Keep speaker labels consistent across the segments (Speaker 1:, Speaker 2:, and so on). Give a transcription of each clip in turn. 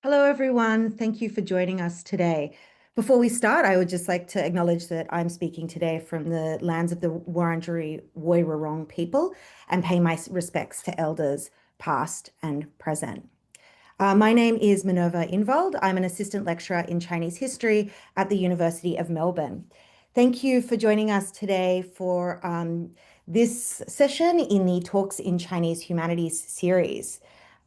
Speaker 1: Hello, everyone. Thank you for joining us today. Before we start, I would just like to acknowledge that I'm speaking today from the lands of the Wurundjeri Woiwurrung people and pay my respects to elders past and present. My name is Minerva Invold. I'm an assistant lecturer in Chinese history at the University of Melbourne. Thank you for joining us today for this session in the Talks in Chinese Humanities series.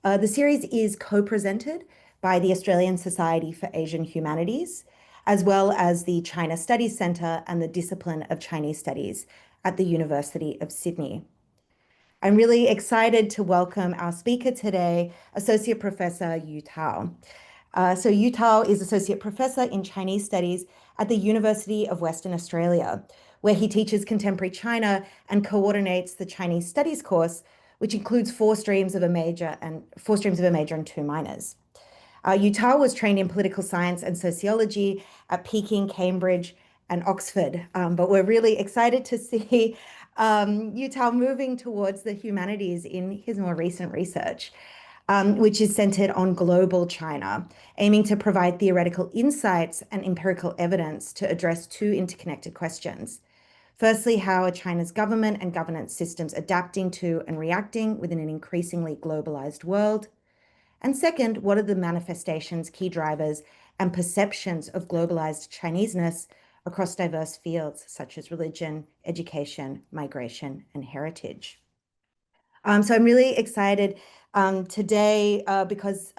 Speaker 1: The series is co-presented by the Australian Society for Asian Humanities, as well as the China Studies Centre and the Discipline of Chinese Studies at the University of Sydney. I'm really excited to welcome our speaker today, Associate Professor Yu Tao. Yu Tao is Associate Professor in Chinese Studies at the University of Western Australia, where he teaches contemporary China and coordinates the Chinese Studies course, which includes four streams of a major and two minors. Yu Tao was trained in political science and sociology at Peking, Cambridge, and Oxford. But we're really excited to see Yu Tao moving towards the humanities in his more recent research, which is centered on global China, aiming to provide theoretical insights and empirical evidence to address two interconnected questions. Firstly, how are China's government and governance systems adapting to and reacting within an increasingly globalized world? And second, what are the manifestations, key drivers, and perceptions of globalized Chineseness across diverse fields such as religion, education, migration, and heritage? So I'm really excited today because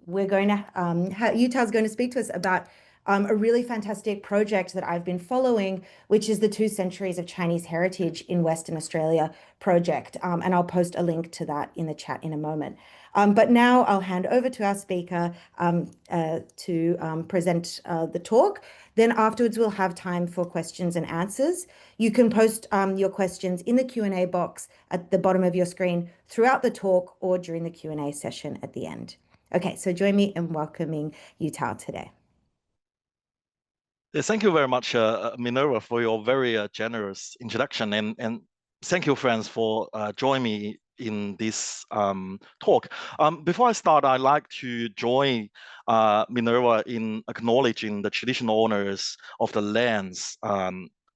Speaker 1: we're going to, Yu Tao's going to speak to us about a really fantastic project that I've been following, which is the 2 Centuries of Chinese Heritage in Western Australia project. And I'll post a link to that in the chat in a moment. But now I'll hand over to our speaker to present the talk. Then afterwards, we'll have time for questions and answers. You can post your questions in the Q&A box at the bottom of your screen throughout the talk or during the Q&A session at the end. Okay, so join me in welcoming Yu Tao today.
Speaker 2: Thank you very much, Minerva, for your very generous introduction. And thank you, friends, for joining me in this talk. Before I start, I'd like to join Minerva in acknowledging the traditional owners of the lands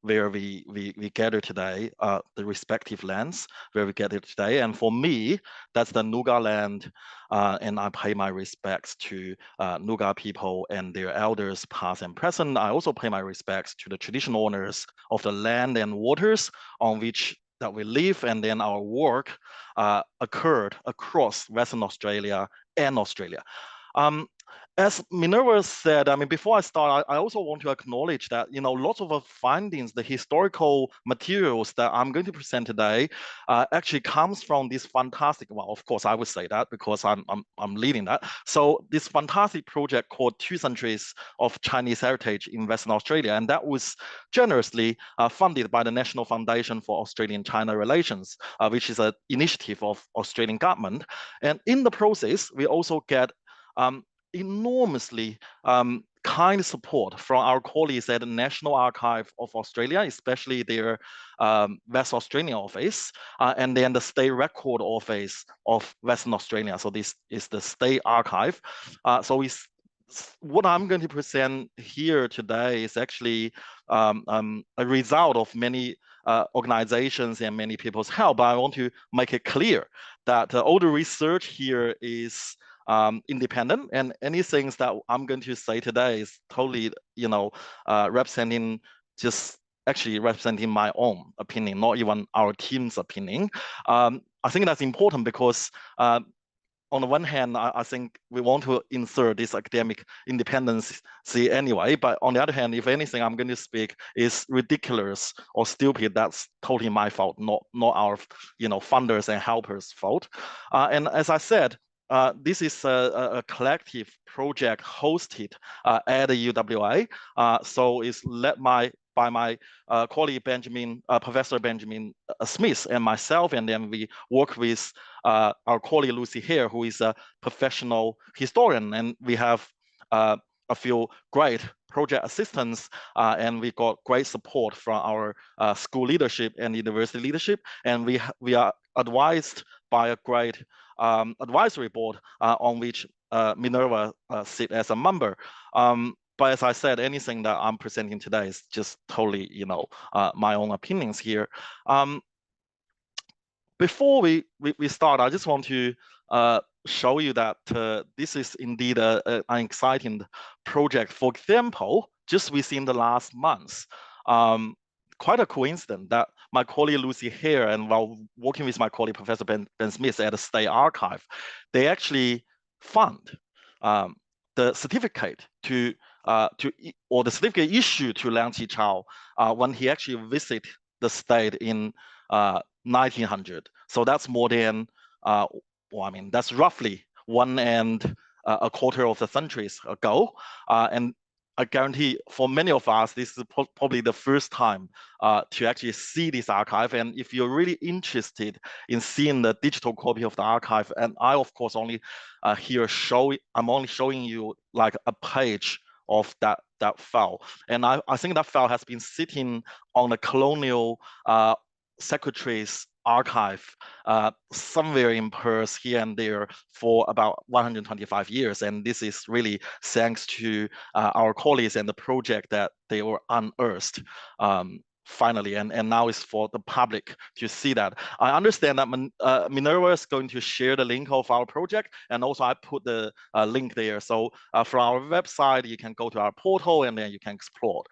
Speaker 2: where we gather today, the respective lands where we gather today. And for me, that's the Nuga land, and I pay my respects to Nuga people and their elders, past and present. I also pay my respects to the traditional owners of the land and waters on which that we live, and then our work occurred across Western Australia and Australia. As Minerva said, I mean, before I start, I also want to acknowledge that, lots of the findings, the historical materials that I'm going to present today actually comes from this fantastic, well, of course, I would say that because I'm leading that. So this fantastic project called 2 Centuries of Chinese Heritage in Western Australia, and that was generously funded by the National Foundation for Australian-China Relations, which is an initiative of Australian government. And in the process, we also get enormously kind support from our colleagues at the National Archive of Australia, especially their West Australian office, and then the State Record Office of Western Australia. So this is the State Archive. What I'm going to present here today is actually a result of many organizations and many people's help. But I want to make it clear that all the research here is independent, and any things that I'm going to say today is totally, representing my own opinion, not even our team's opinion. I think that's important because on the one hand, I think we want to insert this academic independence anyway, but on the other hand, if anything I'm going to speak is ridiculous or stupid, that's totally my fault, not our funders and helpers' fault. And as I said, this is a collective project hosted at the UWA. So it's led by my colleague Professor Benjamin Smith and myself, and then we work with our colleague Lucy Hare, who is a professional historian, and we have a few great project assistants, and we got great support from our school leadership and university leadership, and we are advised by a great advisory board on which Minerva sit as a member. But as I said, anything that I'm presenting today is just totally, my own opinions here. Before we start, I just want to show you that this is indeed an exciting project. For example, just within the last month, quite a coincidence that my colleague Lucy Hare, and while working with my colleague Professor Ben Smith at the State Archive, they actually found the certificate or the certificate issued to Liang Qichao when he actually visited the state in 1900. So that's more than, that's roughly one and a quarter of the centuries ago. And I guarantee for many of us, this is probably the first time to actually see this archive. And if you're really interested in seeing the digital copy of the archive, and I, of course, only I'm only showing you like a page of that file. And I think that file has been sitting on the colonial secretary's archive somewhere in Perth here and there for about 125 years. And this is really thanks to our colleagues and the project that they were unearthed finally, and now it's for the public to see that. I understand that Minerva is going to share the link of our project, and also I put the link there. So from our website, you can go to our portal and then you can explore.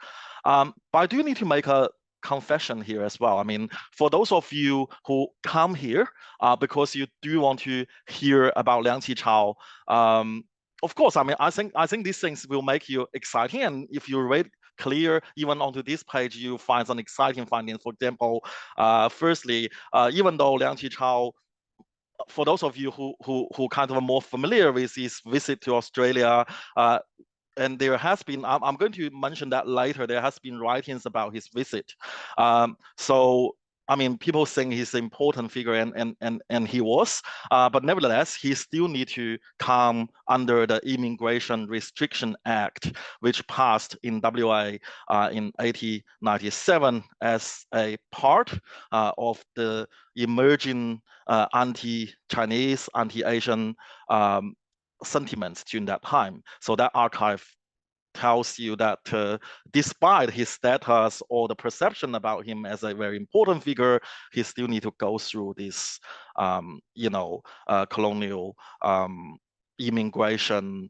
Speaker 2: But I do need to make a confession here as well. I mean, for those of you who come here because you do want to hear about Liang Qichao, of course, I mean, I think these things will make you exciting. And if you read clear, even onto this page, you find some exciting findings. For example, firstly, even though Liang Qichao, for those of you who kind of are more familiar with his visit to Australia, and there has been, I'm going to mention that later, there has been writings about his visit. So, I mean, people think he's an important figure, and he was, but nevertheless, he still need to come under the Immigration Restriction Act, which passed in WA in 1897 as a part of the emerging anti-Chinese, anti-Asian sentiments during that time. So that archive tells you that despite his status or the perception about him as a very important figure, he still need to go through this, colonial immigration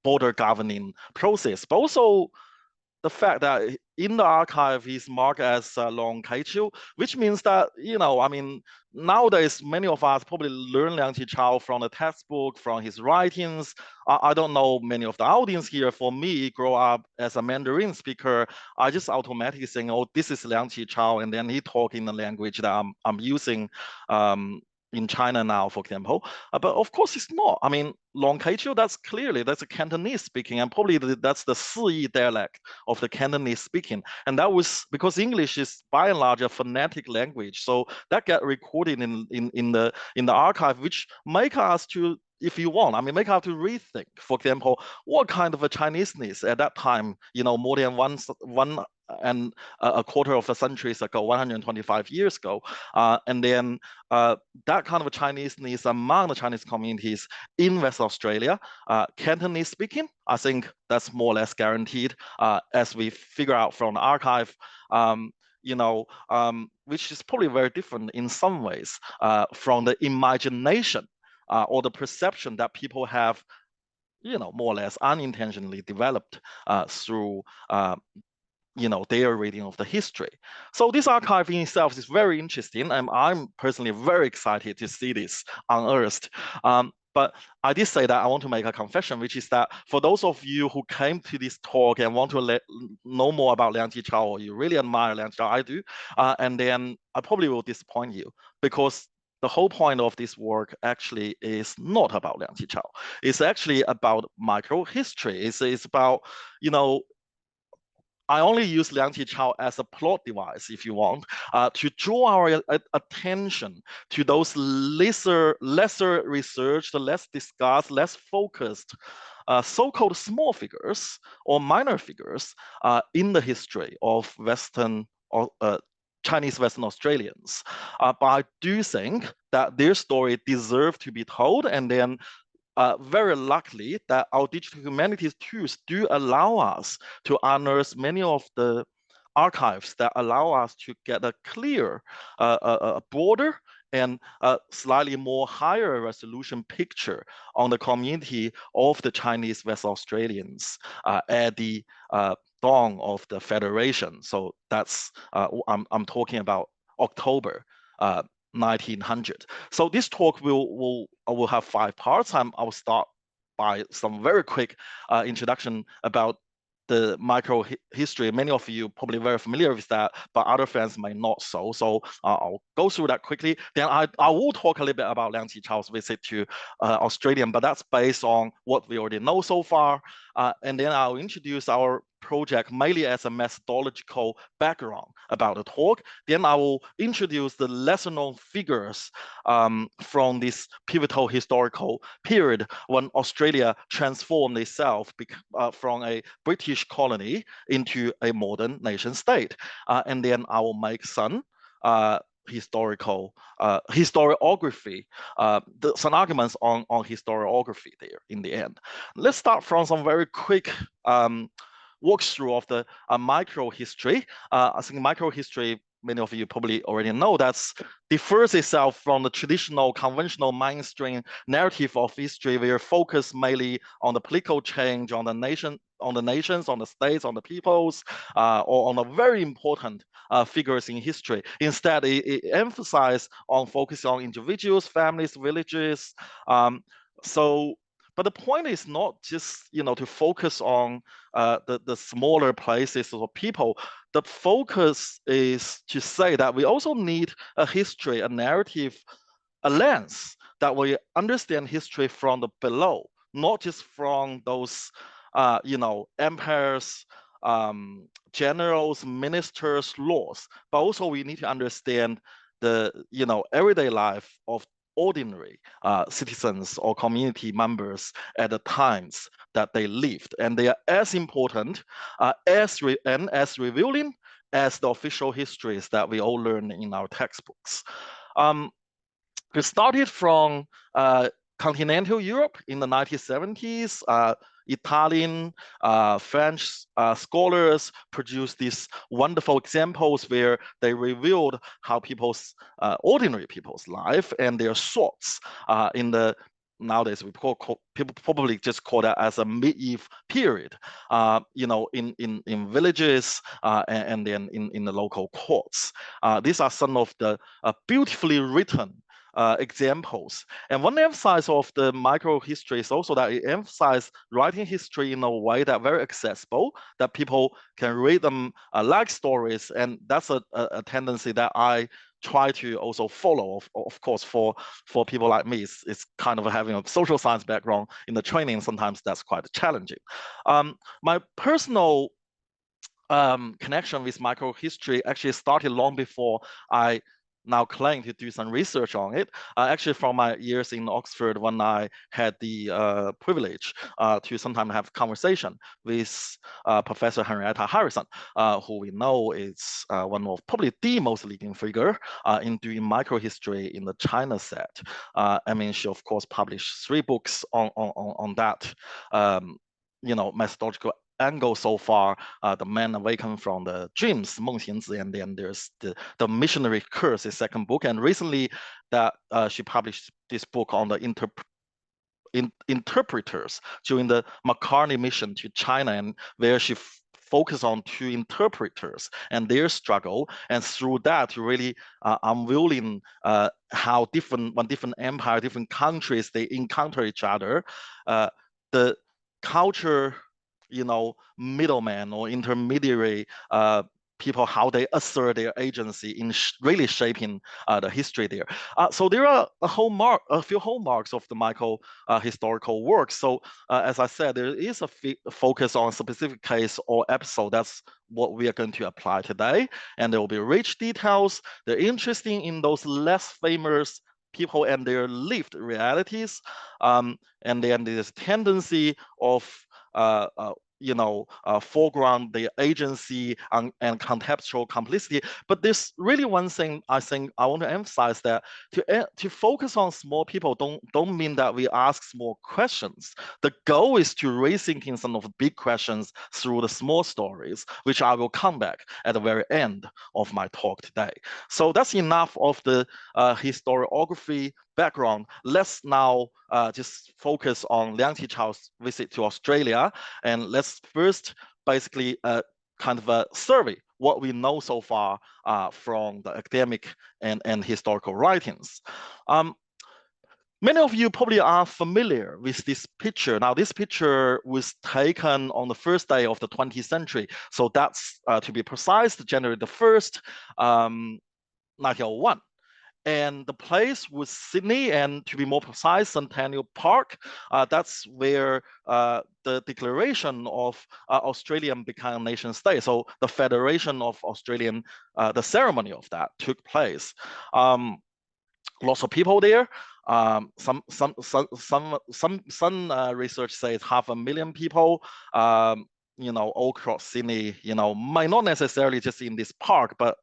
Speaker 2: border governing process. But also the fact that in the archive he's marked as Liang Qichao, which means that, I mean, nowadays many of us probably learn Liang Qichao from the textbook, from his writings. I don't know many of the audience here. For me, grow up as a Mandarin speaker, I just automatically think, oh, this is Liang Qichao, and then he talk in the language that I'm using in China now, for example. But of course it's not. I mean, Liang Qichao, that's a Cantonese speaking, and probably that's the Si dialect of the Cantonese speaking. And that was because English is by and large a phonetic language. So that get recorded in the archive, which make us to, if you want, I mean, make us to rethink, for example, what kind of a Chineseness at that time, more than one and a quarter of a century ago, 125 years ago. And then that kind of a Chineseness among the Chinese communities in West Australia, Cantonese speaking, I think that's more or less guaranteed as we figure out from the archive, which is probably very different in some ways from the imagination or the perception that people have, more or less unintentionally developed through their reading of the history. So this archive in itself is very interesting, and I'm personally very excited to see this unearthed. But I did say that I want to make a confession, which is that for those of you who came to this talk and want to know more about Liang Qichao, or you really admire Liang Qichao, I do, and then I probably will disappoint you, because the whole point of this work actually is not about Liang Qichao. It's actually about microhistory. It's about, I only use Liang Qichao as a plot device, if you want, to draw our attention to those lesser researched, less discussed, less focused, so-called small figures or minor figures in the history of Western Chinese Western Australians. But I do think that their story deserves to be told, and then very luckily that our digital humanities tools do allow us to unearth many of the archives that allow us to get a clear, broader, and slightly more higher resolution picture on the community of the Chinese West Australians at the dawn of the Federation. So that's I'm talking about October 1900. So this talk will have 5 parts. I'll start by some very quick introduction about the micro history. Many of you probably very familiar with that, but other fans might not so. So I'll go through that quickly. Then I will talk a little bit about Liang Qichao's visit to Australia, but that's based on what we already know so far. And then I'll introduce our project mainly as a methodological background about the talk. Then I will introduce the lesser known figures from this pivotal historical period when Australia transformed itself from a British colony into a modern nation state. And then I will make some historiography, some arguments on historiography there in the end. Let's start from some very quick walkthrough of the microhistory. I think microhistory, many of you probably already know, that's differs itself from the traditional conventional mainstream narrative of history, where focus mainly on the political change, on the nation, on the nations, on the states, on the peoples, or on the very important figures in history. Instead, it emphasizes on focusing on individuals, families, villages. But the point is not just to focus on the smaller places or people. The focus is to say that we also need a history, a narrative, a lens that we understand history from the below, not just from those empires, generals, ministers, laws, but also we need to understand the everyday life of ordinary citizens or community members at the times that they lived, and they are as important as revealing as the official histories that we all learn in our textbooks. We started from continental Europe in the 1970s. Italian, French scholars produced these wonderful examples where they revealed how ordinary people's life and their thoughts in the nowadays people probably just call that as a medieval period, in villages and then in the local courts. These are some of the beautifully written examples. And one emphasis of the microhistory is also that it emphasizes writing history in a way that very accessible, that people can read them like stories. And that's a tendency that I try to also follow. Of course, for people like me, it's kind of having a social science background in the training. Sometimes that's quite challenging. My personal connection with microhistory actually started long before I now claim to do some research on it. Actually, from my years in Oxford, when I had the privilege to sometimes have conversation with Professor Henrietta Harrison, who we know is one of probably the most leading figure in doing microhistory in the China set. I mean, she of course published 3 books on that, methodological angle so far. The Man Awakened from the Dreams, 梦醒子, and then there's the Missionary Curse, the 2nd book. And recently that she published this book on the interpreters during the McCartney mission to China, and where she focused on 2 interpreters and their struggle, and through that really unveiling how when different empire, different countries, they encounter each other, the culture, middleman or intermediary people, how they assert their agency in really shaping the history there. So there are a few hallmarks of the microhistorical work. So as I said, there is a focus on a specific case or episode. That's what we are going to apply today. And there will be rich details. They're interesting in those less famous people and their lived realities. And then there's tendency of foreground the agency and contextual complicity. But there's really one thing I think I want to emphasize, that to focus on small people don't mean that we ask small questions. The goal is to rethinking some of the big questions through the small stories, which I will come back at the very end of my talk today. So that's enough of the historiography background. Let's now just focus on Liang Qichao's visit to Australia, and let's first basically kind of a survey what we know so far from the academic and historical writings. Many of you probably are familiar with this picture. Now, this picture was taken on the first day of the 20th century. So that's, to be precise, January the 1st, 1901. And the place was Sydney, and to be more precise, Centennial Park. That's where the declaration of Australian became a nation state. So the Federation of Australian, the ceremony of that took place. Lots of people there. Some research says 500,000 people. All across Sydney. Might not necessarily just in this park, but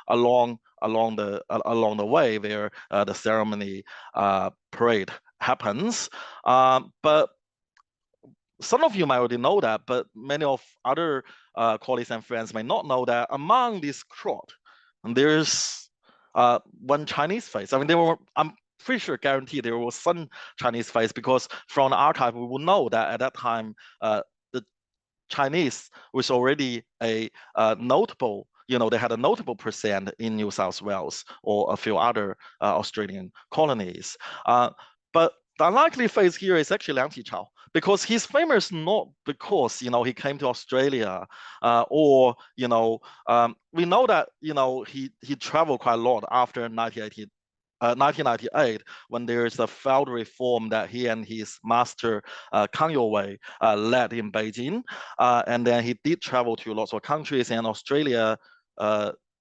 Speaker 2: along the way where the ceremony parade happens. But some of you might already know that, but many of other colleagues and friends may not know that among this crowd, there's one Chinese face. I mean, I'm pretty sure, guaranteed, there was some Chinese face, because from the archive we will know that at that time the Chinese was already a notable. They had a notable percent in New South Wales or a few other Australian colonies. But the unlikely face here is actually Liang Qichao, because he's famous not because he came to Australia or we know that he traveled quite a lot after 1998, when there is a failed reform that he and his master Kang Youwei led in Beijing, and then he did travel to lots of countries, and Australia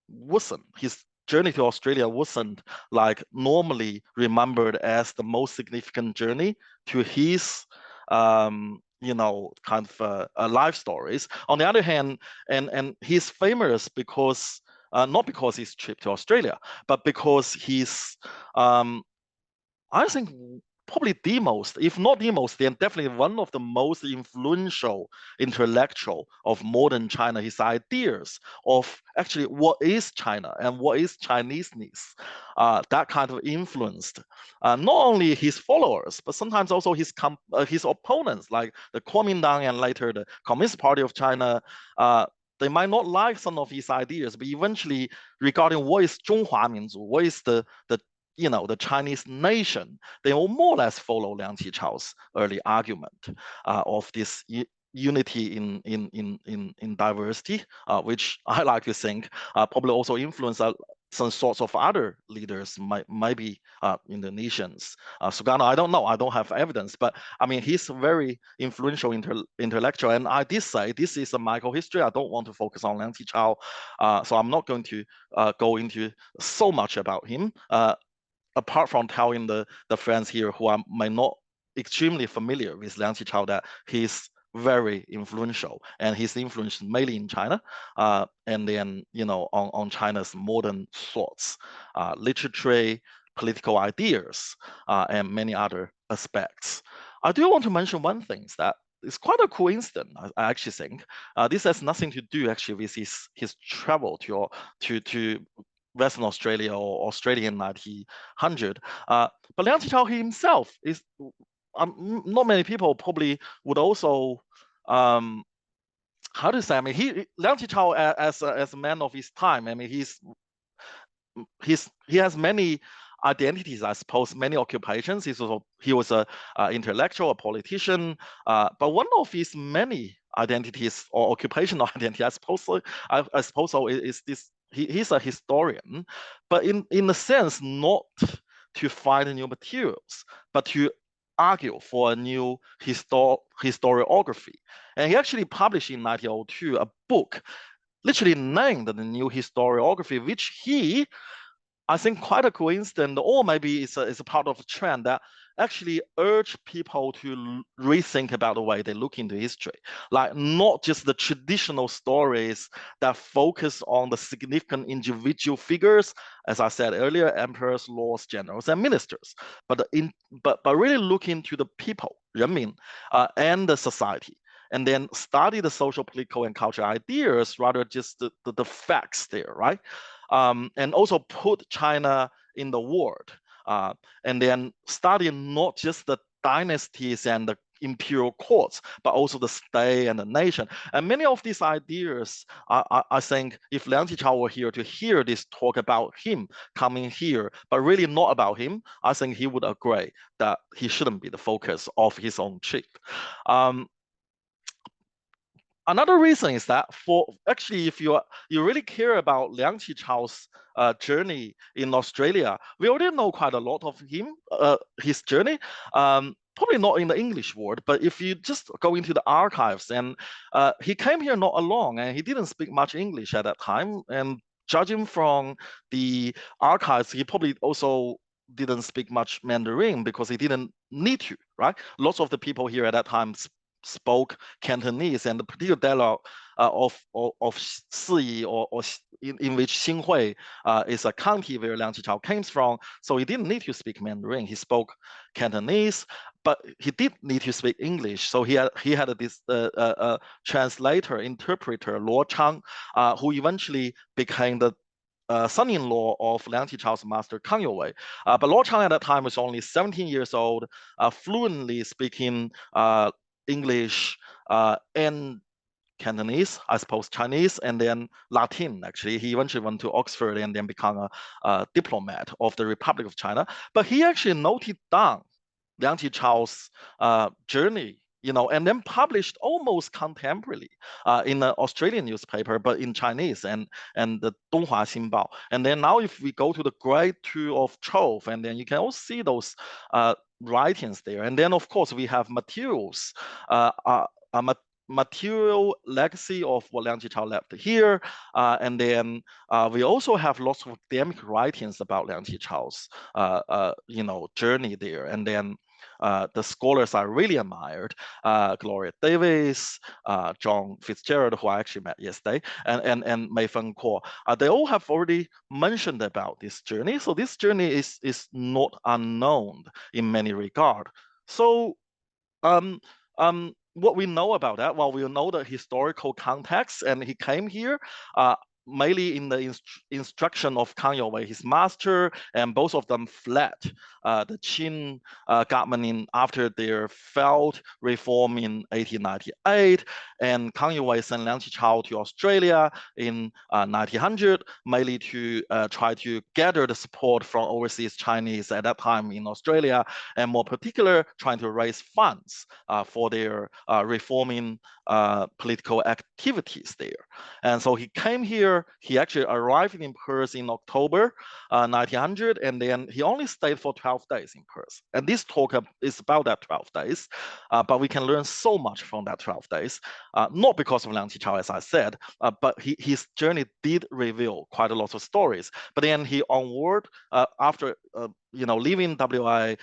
Speaker 2: wasn't. His journey to Australia wasn't like normally remembered as the most significant journey to his kind of life stories. On the other hand, and he's famous because not because his trip to Australia, but because he's, I think, probably the most, if not the most, then definitely one of the most influential intellectual of modern China. His ideas of actually what is China and what is Chineseness, that kind of influenced not only his followers, but sometimes also his opponents, like the Kuomintang and later the Communist Party of China. They might not like some of his ideas, but eventually, regarding what is 中华民族, what is the Chinese nation, they will more or less follow Liang Qichao's early argument of this unity in diversity, which I like to think probably also influenced some sorts of other leaders, maybe Indonesians. Sukarno, I don't know, I don't have evidence, but I mean, he's a very influential intellectual. And I did say this is a microhistory. I don't want to focus on Liang Qichao, so I'm not going to go into so much about him, apart from telling the friends here who might not extremely familiar with Liang Qichao that he's very influential, and his influence mainly in China, and then on China's modern thoughts, literature, political ideas, and many other aspects. I do want to mention one thing, that it's quite a coincidence. I actually think this has nothing to do actually with his travel to Western Australia or Australia in 1900. But Liang Qichao himself is, not many people probably would also, how to say, I mean, Liang Qichao as a man of his time, I mean, he has many identities, I suppose, many occupations. He was a intellectual, a politician, but one of his many identities or occupational identity, I suppose so, is this. He's a historian, but in a sense, not to find new materials, but to argue for a new historiography. And he actually published in 1902 a book literally named the New Historiography, which I think quite a coincidence, or maybe it's a part of a trend, that actually urge people to rethink about the way they look into history, like not just the traditional stories that focus on the significant individual figures, as I said earlier, emperors, lords, generals, and ministers, but really look into the people, 人民, and the society, and then study the social, political, and cultural ideas rather just the facts there, right? And also put China in the world, and then study not just the dynasties and the imperial courts, but also the state and the nation. And many of these ideas, I think if Liang Qichao were here to hear this talk about him coming here, but really not about him, I think he would agree that he shouldn't be the focus of his own trip. Another reason is that for actually, if you really care about Liang Qichao's journey in Australia, we already know quite a lot of him, his journey. Probably not in the English world, but if you just go into the archives, and he came here not alone, and he didn't speak much English at that time. And judging from the archives, he probably also didn't speak much Mandarin because he didn't need to, right? Lots of the people here at that time spoke Cantonese, and the particular dialogue of Siyi, or in which Xinhui is a county where Liang Qichao came from. So he didn't need to speak Mandarin. He spoke Cantonese, but he did need to speak English. So he had this translator, interpreter, Luo Chang, who eventually became the son-in-law of Liang Qichao's master Kang Youwei. But Luo Chang at that time was only 17 years old, fluently speaking English and Cantonese, I suppose Chinese, and then Latin. Actually, he eventually went to Oxford and then became a diplomat of the Republic of China. But he actually noted down Liang Qichao's journey, and then published almost contemporarily in an Australian newspaper, but in Chinese, and the Donghua Xinbao. And then now, if we go to the Great Tour of 12, and then you can also see those writings there. And then, of course, we have materials, material legacy of what Liang Qichao left here. And then we also have lots of academic writings about Liang Qichao's journey there. And then the scholars I really admired, Gloria Davis, John Fitzgerald, who I actually met yesterday, and Mei Feng Kuo. They all have already mentioned about this journey. So this journey is not unknown in many regards. So what we know about that, well, we know the historical context, and he came here mainly in the instruction of Kang Youwei, his master, and both of them fled the Qin government after their failed reform in 1898. And Kang Youwei sent Liang Qichao to Australia in 1900, mainly to try to gather the support from overseas Chinese at that time in Australia, and more particular, trying to raise funds for their reforming political activities there. And so he came here. He actually arrived in Perth in October 1900, and then he only stayed for 12 days in Perth. And this talk is about that 12 days, but we can learn so much from that 12 days, not because of Liang Qichao, as I said, but his journey did reveal quite a lot of stories. But then he onward, after leaving WA,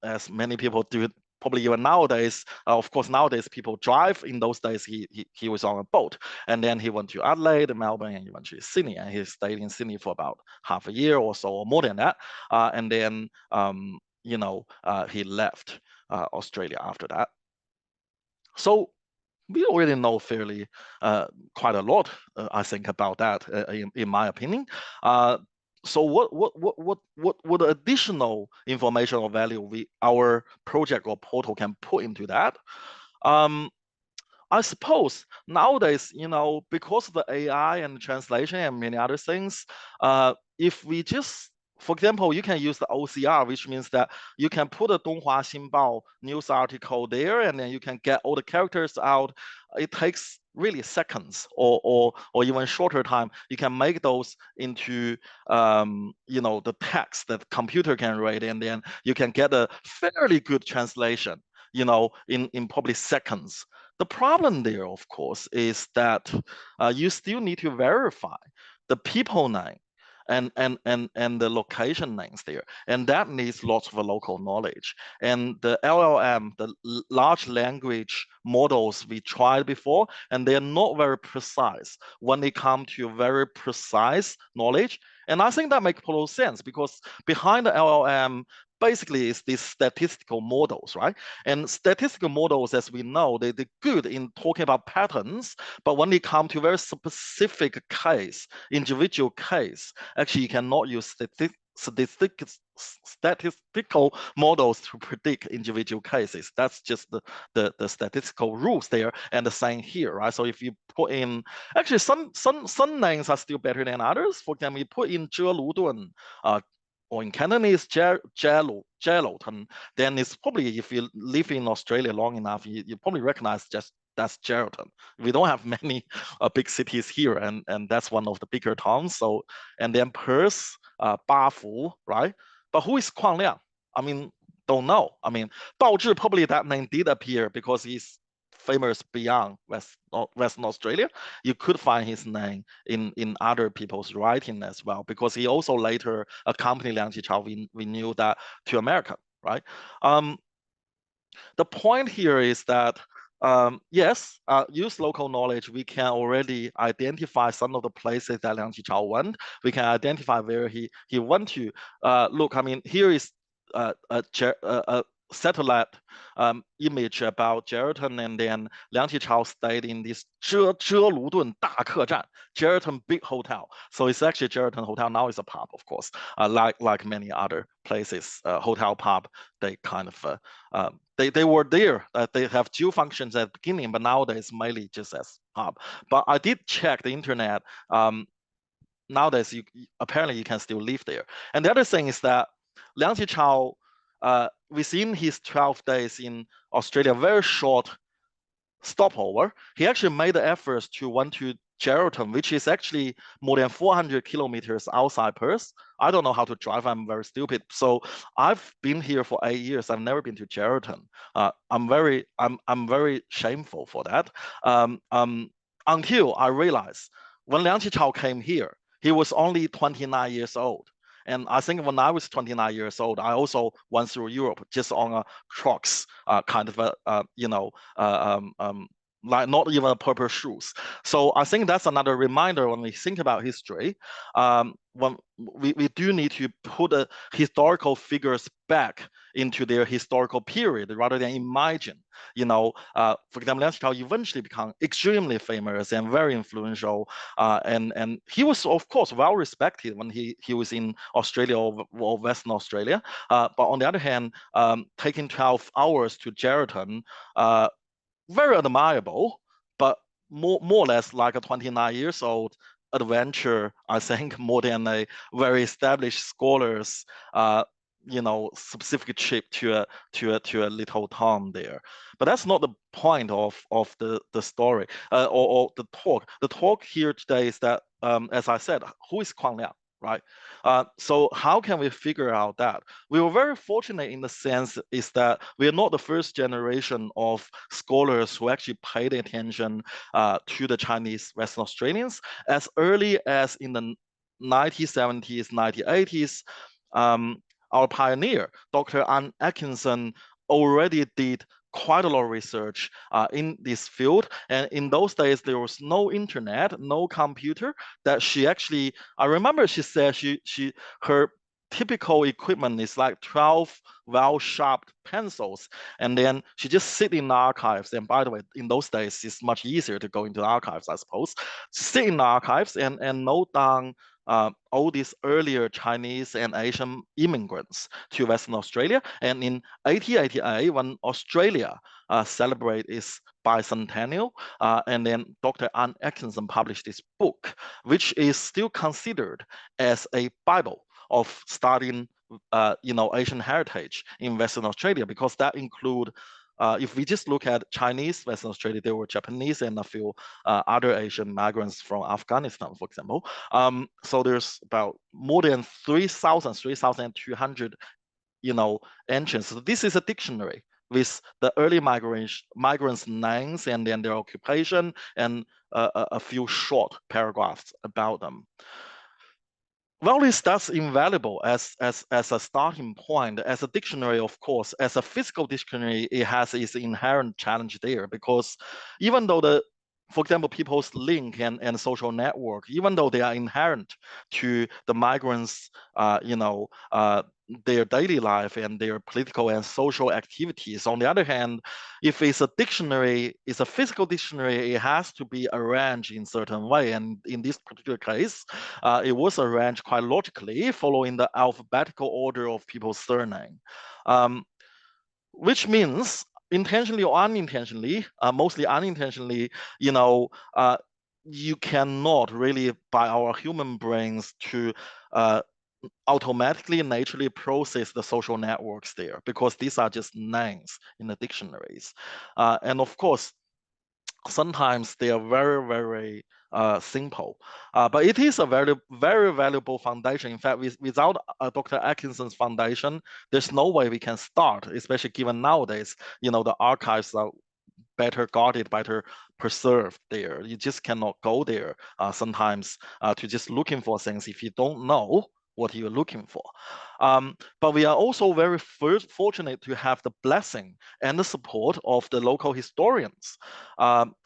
Speaker 2: as many people do, probably even nowadays. Of course, nowadays people drive. In those days, he was on a boat, and then he went to Adelaide, Melbourne, and eventually Sydney. And he stayed in Sydney for about half a year or so, or more than that. And then he left Australia after that. So we already know fairly quite a lot, I think, about that, in my opinion. So what additional information or value our project or portal can put into that? I suppose nowadays, because of the AI and translation and many other things, if we just, for example, you can use the OCR, which means that you can put a Donghua Xinbao news article there, and then you can get all the characters out. It takes really seconds or even shorter time. You can make those into the text that computer can read, and then you can get a fairly good translation, in probably seconds. The problem there, of course, is that you still need to verify the people name and the location names there, and that needs lots of local knowledge. And the LLM, the large language models we tried before, and they're not very precise when they come to very precise knowledge. And I think that makes total sense, because behind the LLM basically is these statistical models, right? And statistical models, as we know, they're good in talking about patterns, but when they come to very specific case, individual case, actually you cannot use statistical models to predict individual cases. That's just the statistical rules there, and the same here, right? So if you put in, actually some names are still better than others. For example, you put in Geraldton, or in Cantonese Geraldton, then it's probably, if you live in Australia long enough, you probably recognize just that's Geraldton. We don't have many big cities here, and that's one of the bigger towns. So, and then Perth, Bafu, right? But who is Kuang Liang? I mean, don't know. I mean, Bao Zhi, probably that name did appear because he's famous beyond Western Australia. You could find his name in other people's writing as well, because he also later accompanied Liang Qichao. We knew that to America, right? The point here is that yes, use local knowledge. We can already identify some of the places that Liang Qichao went. We can identify where he went to. Look, I mean, here is a satellite image about Geraldton, and then Liang Qichao stayed in this Geraldton 大客站, Geraldton big hotel. So it's actually Geraldton hotel. Now it's a pub, of course, like many other places, hotel pub. They kind of they were there. They have dual functions at the beginning, but nowadays mainly just as pub. But I did check the internet. Nowadays, apparently you can still live there. And the other thing is that Liang Qichao, within his 12 days in Australia, very short stopover, he actually made the efforts to went to Geraldton, which is actually more than 400 kilometers outside Perth. I don't know how to drive. I'm very stupid. So I've been here for 8 years. I've never been to Geraldton. I'm very shameful for that. Until I realized when Liang Qichao came here, he was only 29 years old. And I think when I was 29 years old, I also went through Europe just on a Crocs kind of like not even purple shoes. So I think that's another reminder when we think about history. When we do need to put the historical figures back into their historical period rather than imagine. For example, Liang Qichao eventually become extremely famous and very influential, and he was of course well respected when he was in Australia or Western Australia. But on the other hand, taking 12 hours to Geraldton, very admirable, but more or less like a 29 years old adventure, I think, more than a very established scholars specific trip to a little town there. But that's not the point of the story, or the talk. The talk here today is that, as I said, who is Kuang Liang, right? So how can we figure out that? We were very fortunate in the sense is that we are not the first generation of scholars who actually paid attention to the Chinese Western Australians. As early as in the 1970s, 1980s, our pioneer, Dr. Anne Atkinson, already did quite a lot of research in this field. And in those days, there was no internet, no computer, that she actually, I remember she said her typical equipment is like 12 well-sharpened pencils. And then she just sit in the archives. And by the way, in those days, it's much easier to go into the archives, I suppose. Sit in the archives and note down all these earlier Chinese and Asian immigrants to Western Australia. And in 1888, when Australia celebrate its bicentennial, and then Dr. Anne Atkinson published this book, which is still considered as a Bible of studying Asian heritage in Western Australia, because that include if we just look at Chinese Western Australia, there were Japanese and a few other Asian migrants from Afghanistan, for example. So there's about more than 3,200, entries. So this is a dictionary with the early migrants' names and then their occupation and a few short paragraphs about them. Well, that's invaluable as a starting point. As a dictionary, of course, as a physical dictionary, it has its inherent challenge there because even though for example, people's link and social network, even though they are inherent to the migrants, their daily life and their political and social activities. On the other hand, if it's a dictionary, it's a physical dictionary, it has to be arranged in certain way. And in this particular case, it was arranged quite logically following the alphabetical order of people's surname, um, which means intentionally or unintentionally, mostly unintentionally, you know, uh, you cannot really, by our human brains, to uh, automatically and naturally process the social networks there because these are just names in the dictionaries. And of course, sometimes they are very, very simple. But it is a very, very valuable foundation. In fact, without Dr. Atkinson's foundation, there's no way we can start, especially given nowadays, the archives are better guarded, better preserved there. You just cannot go there sometimes to just looking for things if you don't know what you're looking for. But we are also very fortunate to have the blessing and the support of the local historians,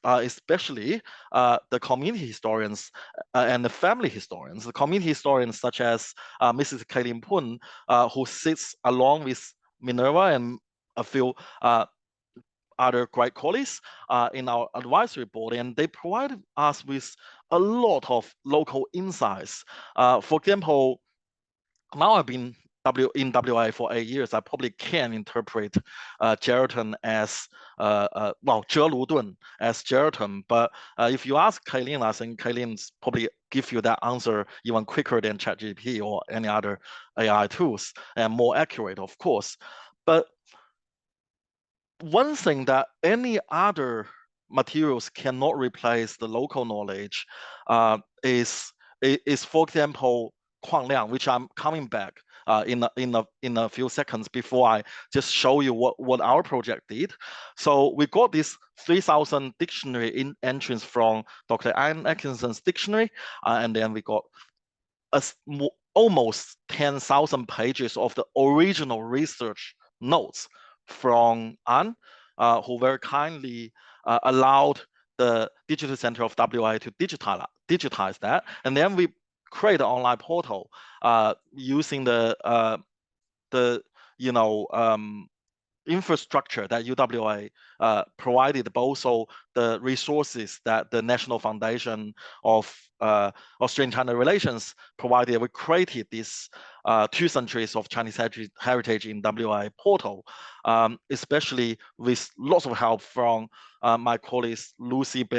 Speaker 2: especially the community historians and the family historians. The community historians such as Mrs. Kaylin Pun, who sits along with Minerva and a few other great colleagues in our advisory board, and they provide us with a lot of local insights. For example, now I've been in WA for 8 years. I probably can interpret Geraldton as Geraldton as Geraldton. But if you ask Kaylin, I think Kaylin's probably give you that answer even quicker than ChatGPT or any other AI tools, and more accurate, of course. But one thing that any other materials cannot replace the local knowledge is, for example, Kuang Liang, which I'm coming back in a few seconds before I just show you what our project did. So we got this 3,000 dictionary entrance from Dr. Ian Atkinson's dictionary, and then we got almost 10,000 pages of the original research notes from An, who very kindly allowed the Digital Center of WA to digitize that. And then we create an online portal using the infrastructure that UWA provided, but also the resources that the National Foundation of Australian-China Relations provided. We created this 2 centuries of Chinese heritage in WA portal, especially with lots of help from my colleagues Lucy,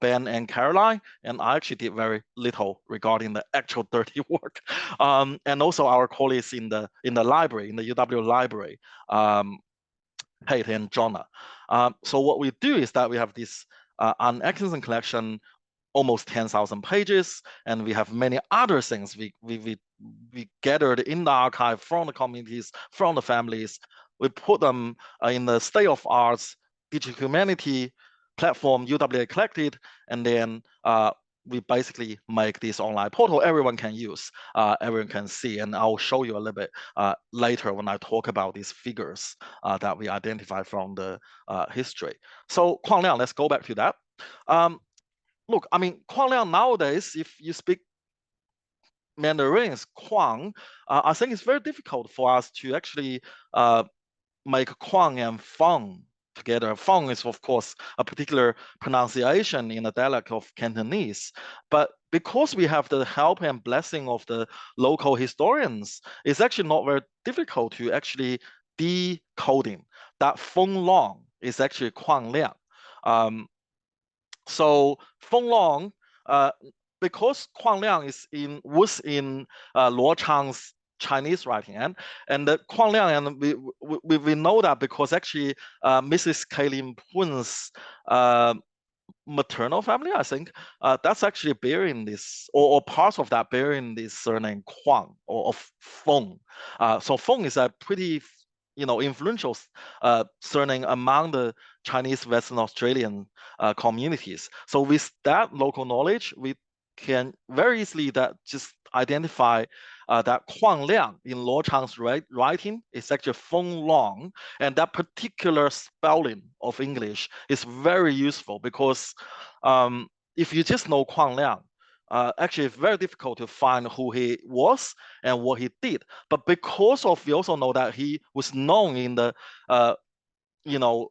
Speaker 2: Ben, and Caroline, and I actually did very little regarding the actual dirty work. And also our colleagues in the library, in the UW library, Kate and Jonna. So what we do is that we have this An Atkinson collection, almost 10,000 pages, and we have many other things we gathered in the archive from the communities, from the families. We put them in the state of arts digital humanity platform UWA collected, and then we basically make this online portal everyone can use, everyone can see, and I'll show you a little bit later when I talk about these figures that we identify from the history. So Kuang Liang, let's go back to that. Look, I mean, Kuang Liang nowadays, if you speak Mandarin's Kuang, I think it's very difficult for us to actually make Kuang and Feng together. Feng is, of course, a particular pronunciation in the dialect of Cantonese. But because we have the help and blessing of the local historians, it's actually not very difficult to actually decoding that Feng Long is actually Kuang Liang. So Feng Long, because Kuang Liang was in Luo Chang's Chinese writing, and the Kuang Liang, and we know that because actually Mrs. Kaylin Pun's maternal family, I think, that's actually bearing this, or parts of that bearing this surname Kuang or of Feng. So Feng is a pretty influential surname among the Chinese Western Australian communities. So with that local knowledge, we can very easily that just identify that Huang Liang in Luo Chang's writing is actually Feng Long, and that particular spelling of English is very useful because if you just know Huang Liang, actually it's very difficult to find who he was and what he did. But because of, we also know that he was known in the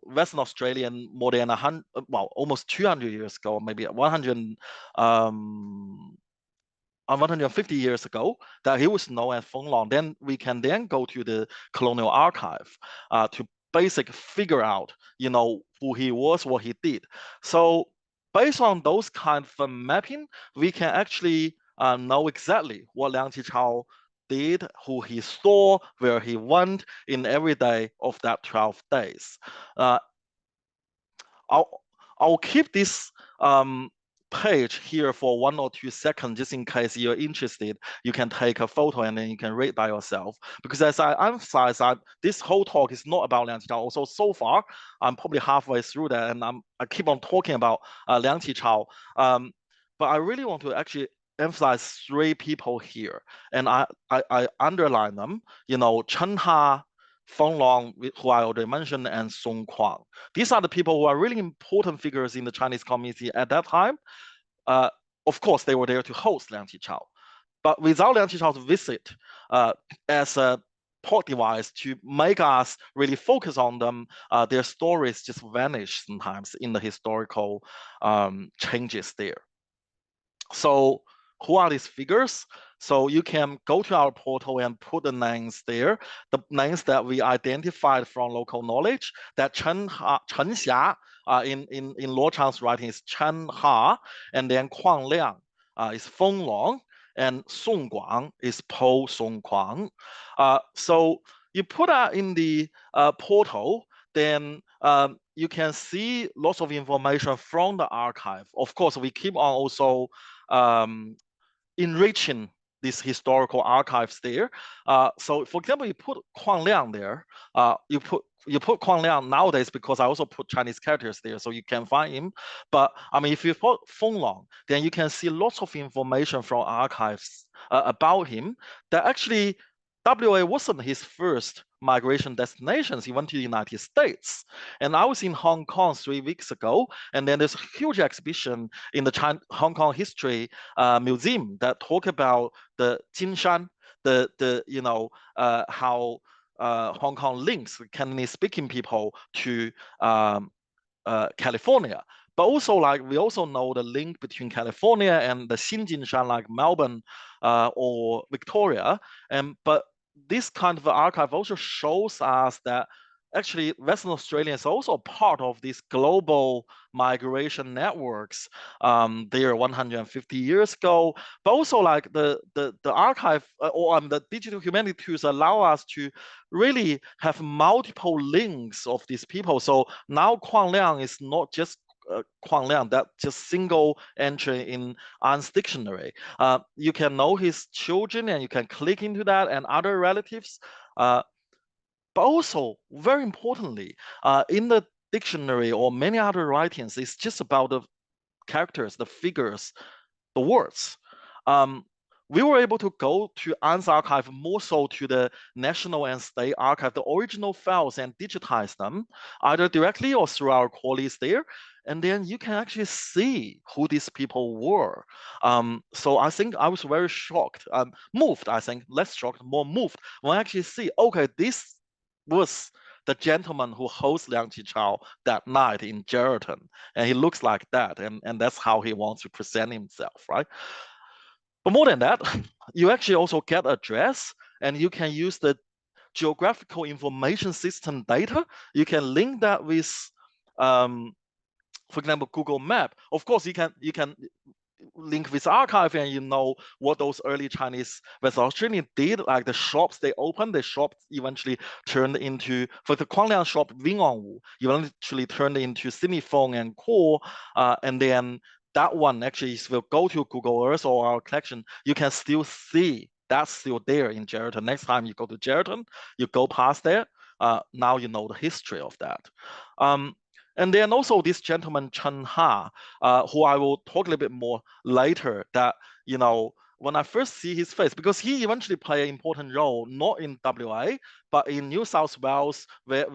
Speaker 2: Western Australian more than 100, well, almost 200 years ago, maybe 150 years ago, that he was known as Feng Long. Then we can then go to the colonial archive to basically figure out, who he was, what he did. So based on those kind of mapping, we can actually know exactly what Liang Qichao did, who he saw, where he went in every day of that 12 days. I'll keep this page here for 1 or 2 seconds, just in case you're interested. You can take a photo and then you can read by yourself. Because as I emphasize, this whole talk is not about Liang Qichao. Also, so far, I'm probably halfway through that, and I keep on talking about Liang Qichao. But I really want to actually emphasize 3 people here, and I underline them. Chen Ha, Feng Long, who I already mentioned, and Song Kuang. These are the people who are really important figures in the Chinese community at that time. Of course, they were there to host Liang Qichao. But without Liang Qichao's visit as a plot device to make us really focus on them, their stories just vanish sometimes in the historical changes there. So who are these figures? So you can go to our portal and put the names there, the names that we identified from local knowledge. That Chen Xia in Luo Chang's writing is Chen Ha, and then Huang Liang is Feng Long, and Song Guang is Po Song Kuang. So you put that in the portal, then you can see lots of information from the archive. Of course, we keep on also enriching these historical archives there. So for example, you put Huang Liang there, you put Huang Liang nowadays because I also put Chinese characters there so you can find him. But I mean, if you put Feng Long, then you can see lots of information from archives about him that actually WA wasn't his first migration destinations. He went to the United States. And I was in Hong Kong 3 weeks ago, and then there's a huge exhibition in the Hong Kong History Museum that talk about the Jinshan, how Hong Kong links Cantonese-speaking people to California. But also, like, we also know the link between California and the Xinjinshan, like Melbourne or Victoria. But this kind of archive also shows us that actually Western Australia is also part of these global migration networks there 150 years ago. But also, like, the archive or the digital humanity tools allow us to really have multiple links of these people. So now Huang Liang is not just Huang Liang, that just single entry in Anne's dictionary. You can know his children and you can click into that and other relatives. But also, very importantly, in the dictionary or many other writings, it's just about the characters, the figures, the words. We were able to go to Anne's archive, more so to the National and State Archive, the original files, and digitize them, either directly or through our colleagues there. And then you can actually see who these people were. So I think I was very shocked, moved, I think, less shocked, more moved, when I actually see, okay, this was the gentleman who hosts Liang Qichao that night in Geraldton. And he looks like that, and that's how he wants to present himself, right? But more than that, you actually also get address, and you can use the geographical information system data. You can link that with, for example, Google Map. Of course, you can link with archive, and you know what those early Chinese West Australians did, like the shops they opened, the shops eventually turned into, for the Kuangliang shop, Wingangwu, eventually turned into Sydney Phone and Core, and then that one actually, if you go to Google Earth or our collection, you can still see that's still there in Geraldton. Next time you go to Geraldton, you go past there, now you know the history of that. And then also this gentleman Chen Ha, who I will talk a little bit more later, that, when I first see his face, because he eventually played an important role, not in WA, but in New South Wales, where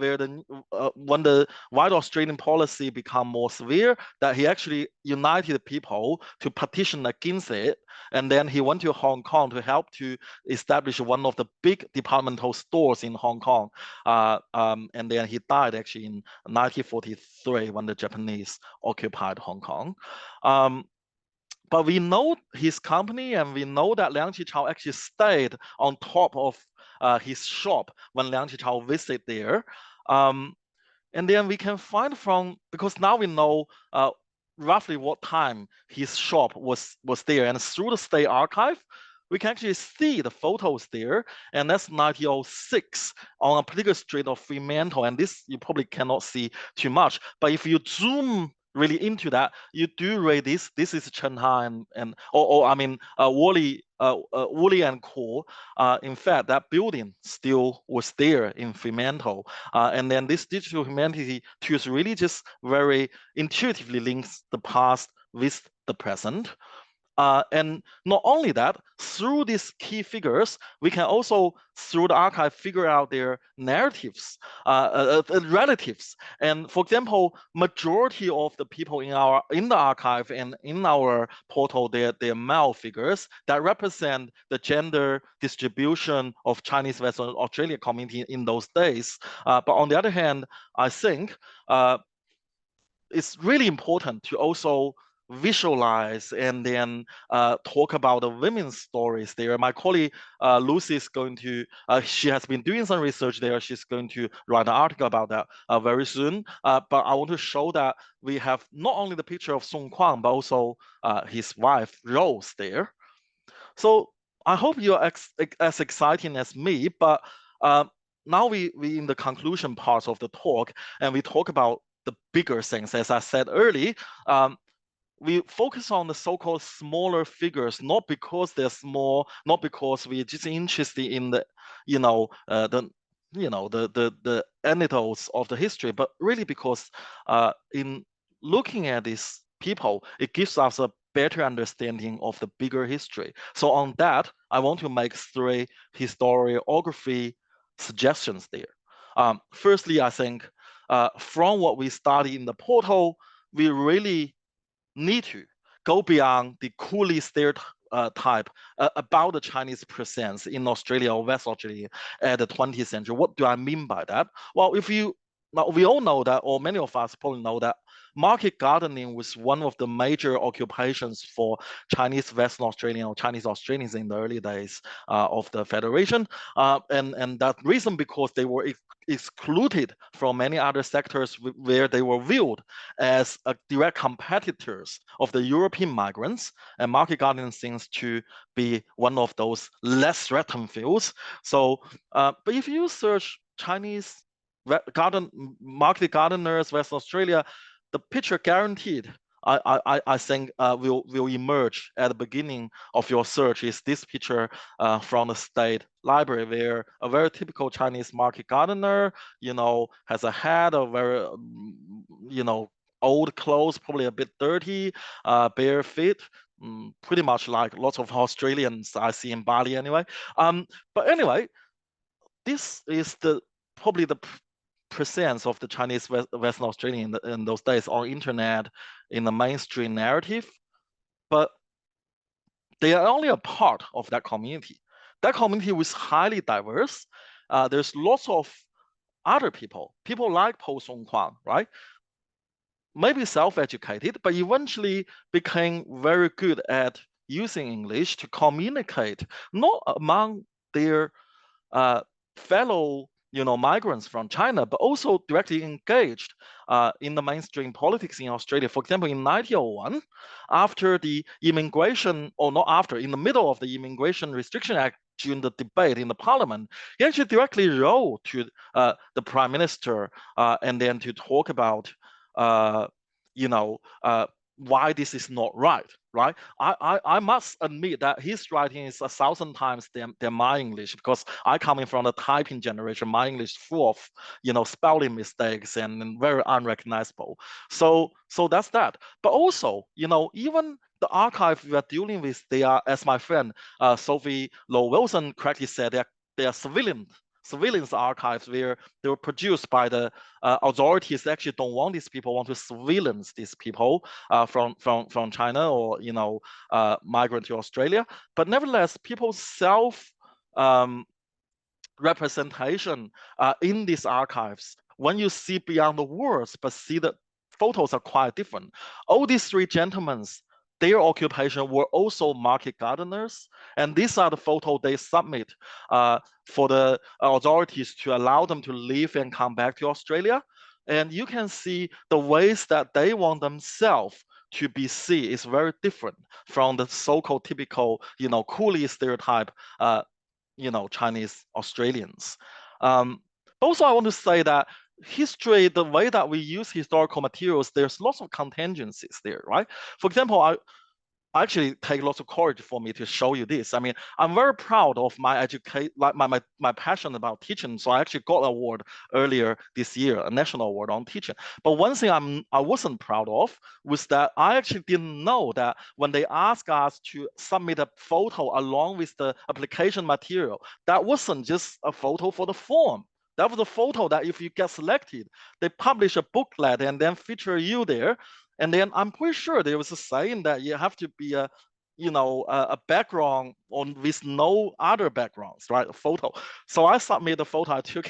Speaker 2: when the white Australian policy become more severe, that he actually united people to petition against it. And then he went to Hong Kong to help to establish one of the big departmental stores in Hong Kong. And then he died actually in 1943 when the Japanese occupied Hong Kong. But we know his company, and we know that Liang Qichao actually stayed on top of his shop when Liang Qichao visited there. And then we can find because now we know roughly what time his shop was there. And through the state archive, we can actually see the photos there. And that's 1906 on a particular street of Fremantle. And this you probably cannot see too much. But if you zoom really into that, you do read this. This is Chen Ha Woolley and Co. In fact, that building still was there in Fremantle. And then this digital humanity tools really just very intuitively links the past with the present. And not only that, through these key figures, we can also, through the archive, figure out their narratives, relatives. And for example, majority of the people in the archive and in our portal, they're male figures that represent the gender distribution of Chinese Western Australia community in those days. But on the other hand, I think it's really important to also visualize and then talk about the women's stories there. My colleague Lucy is going to, she has been doing some research there. She's going to write an article about that very soon. But I want to show that we have not only the picture of Song Kuang, but also his wife Rose there. So I hope you're as exciting as me, but now we in the conclusion part of the talk, and we talk about the bigger things. As I said earlier, we focus on the so-called smaller figures, not because they're small, not because we're just interested in the anecdotes of the history, but really because in looking at these people, it gives us a better understanding of the bigger history. So on that, I want to make 3 historiography suggestions there. Firstly, I think from what we study in the portal, we really need to go beyond the coolie stereotype about the Chinese presence in Australia or West Australia at the 20th century. What do I mean by that? Well, we all know that, or many of us probably know that, market gardening was one of the major occupations for Chinese Western Australian or Chinese Australians in the early days of the Federation. And that reason because they were excluded from many other sectors where they were viewed as direct competitors of the European migrants, and market gardening seems to be one of those less threatened fields. So, but if you search Chinese market gardeners, Western Australia, the picture guaranteed, I think will emerge at the beginning of your search is this picture from the State Library, where a very typical Chinese market gardener, has a hat, a very, old clothes, probably a bit dirty, bare feet, pretty much like lots of Australians I see in Bali anyway. But anyway, this is probably the presence of the Chinese Western Australian in those days on internet in the mainstream narrative, but they are only a part of that community. That community was highly diverse. There's lots of other people like Po Song Kuang, right? Maybe self-educated, but eventually became very good at using English to communicate, not among their fellow migrants from China, but also directly engaged in the mainstream politics in Australia. For example, in 1901, after the immigration, or not after, in the middle of the Immigration Restriction Act, during the debate in the parliament, he actually directly wrote to the prime minister and then to talk about, why this is not right, right? I must admit that his writing is 1,000 times than my English, because I coming from the typing generation. My English is full of, spelling mistakes and very unrecognizable. So that's that. But also, even the archive we are dealing with, they are, as my friend Sophie Lowe Wilson correctly said, they are surveillance archives where they were produced by the authorities that actually don't want these people, want to surveillance these people from China, or migrant to Australia. But nevertheless, people's self um, representation in these archives, when you see beyond the words but see the photos are quite different. All these three gentlemen, their occupation were also market gardeners, and these are the photos they submit for the authorities to allow them to leave and come back to Australia. And you can see the ways that they want themselves to be seen is very different from the so-called typical, coolie stereotype Chinese Australians. Also, I want to say that history, the way that we use historical materials, there's lots of contingencies there, right? For example, I actually take lots of courage for me to show you this. I mean, I'm very proud of my my passion about teaching. So I actually got an award earlier this year, a national award on teaching. But one thing I wasn't proud of was that I actually didn't know that when they asked us to submit a photo along with the application material, that wasn't just a photo for the form. That was a photo that if you get selected, they publish a booklet and then feature you there. And then I'm pretty sure there was a saying that you have to be a background on with no other backgrounds, right? A photo. So I submit the photo I took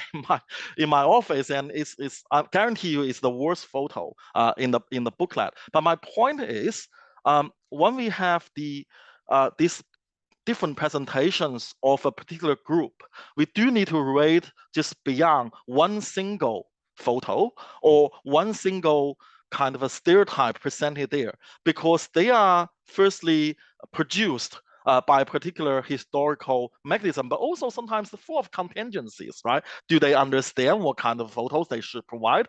Speaker 2: in my office, and it's I guarantee you it's the worst photo in the booklet. But my point is, when we have these different presentations of a particular group, we do need to rate just beyond one single photo or one single kind of a stereotype presented there, because they are firstly produced by a particular historical mechanism, but also sometimes full of contingencies, right? Do they understand what kind of photos they should provide?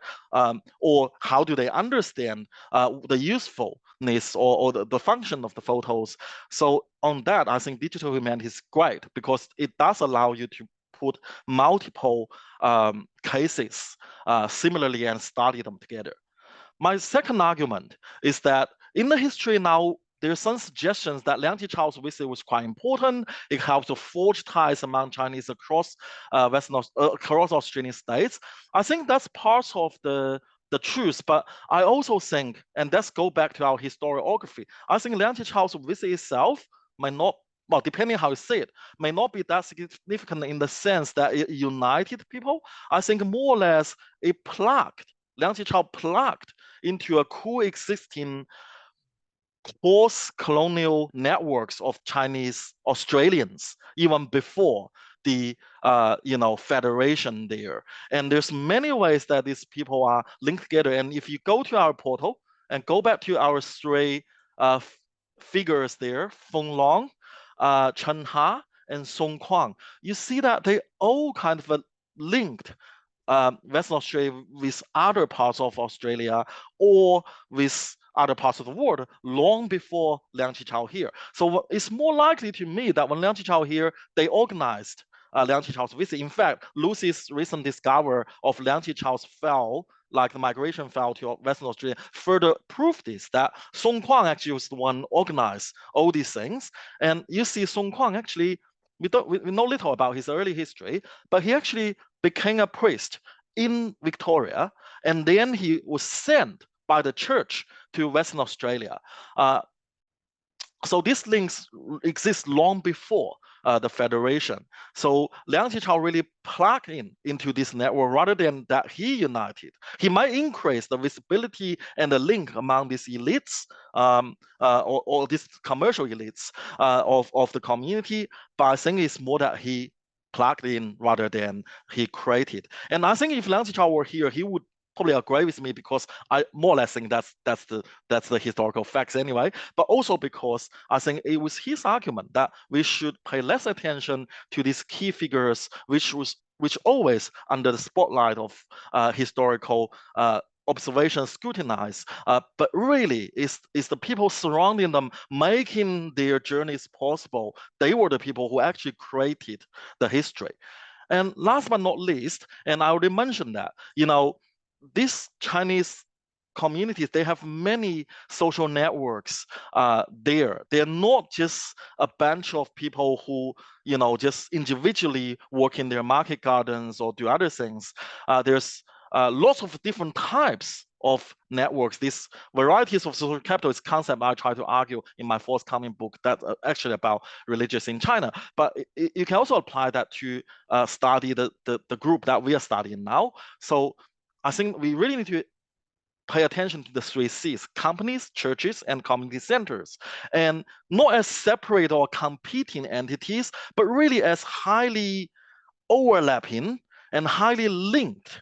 Speaker 2: Or how do they understand the usefulness or the function of the photos? So on that, I think digital humanities is great because it does allow you to put multiple cases similarly and study them together. My second argument is that in the history now, there's some suggestions that Liang Qichao's visit was quite important. It helped to forge ties among Chinese across across Australian states. I think that's part of the truth, but I also think, and let's go back to our historiography, I think Liang Qichao's visit itself might not, well, depending how you see it, may not be that significant in the sense that it united people. I think more or less it Liang Qichao plugged into a coexisting post-colonial networks of Chinese Australians even before the federation there. And there's many ways that these people are linked together. And if you go to our portal and go back to our three figures there, Feng Long, Chen Ha, and Song Kuang, you see that they all kind of linked Western Australia with other parts of Australia or with other parts of the world long before Liang Qichao here. So it's more likely to me that when Liang Qichao here, they organized Liang Qichao's visit. In fact, Lucy's recent discovery of Liang Qichao's file, like the migration file to Western Australia, further proved this, that Song Kuang actually was the one organized all these things. And you see Song Kuang actually, we know little about his early history, but he actually became a priest in Victoria, and then he was sent by the church to Western Australia. So these links exist long before the federation. So Liang Qichao really plugged into this network rather than that he united. He might increase the visibility and the link among these elites or these commercial elites of the community, but I think it's more that he plugged in rather than he created. And I think if Liang Qichao were here, he would probably agree with me because I more or less think that's the historical facts anyway, but also because I think it was his argument that we should pay less attention to these key figures which always under the spotlight of historical observation scrutinized, but really is the people surrounding them making their journeys possible. They were the people who actually created the history. And last but not least, and I already mentioned that, these Chinese communities, they have many social networks there. They're not just a bunch of people who, just individually work in their market gardens or do other things. There's lots of different types of networks. These varieties of social capital is concept I try to argue in my forthcoming book that's actually about religious in China. But you can also apply that to study the group that we are studying now. So I think we really need to pay attention to the three C's: companies, churches, and community centers, and not as separate or competing entities, but really as highly overlapping and highly linked.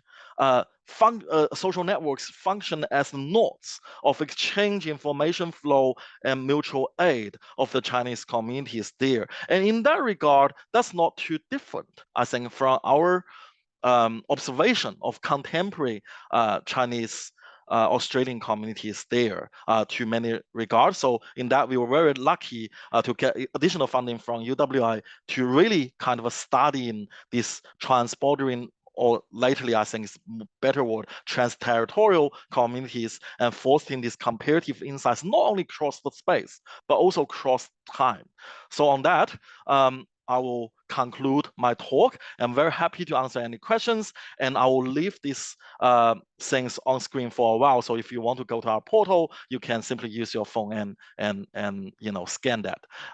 Speaker 2: Social networks function as nodes of exchange, information flow, and mutual aid of the Chinese communities there. And in that regard, that's not too different, I think, from our observation of contemporary Chinese Australian communities there to many regards. So in that, we were very lucky to get additional funding from UWI to really kind of studying this transbordering, or lately I think is better word, trans-territorial communities, and fostering these comparative insights not only across the space, but also across time. So on that, I will conclude my talk. I'm very happy to answer any questions, and I will leave these things on screen for a while. So if you want to go to our portal, you can simply use your phone and scan that.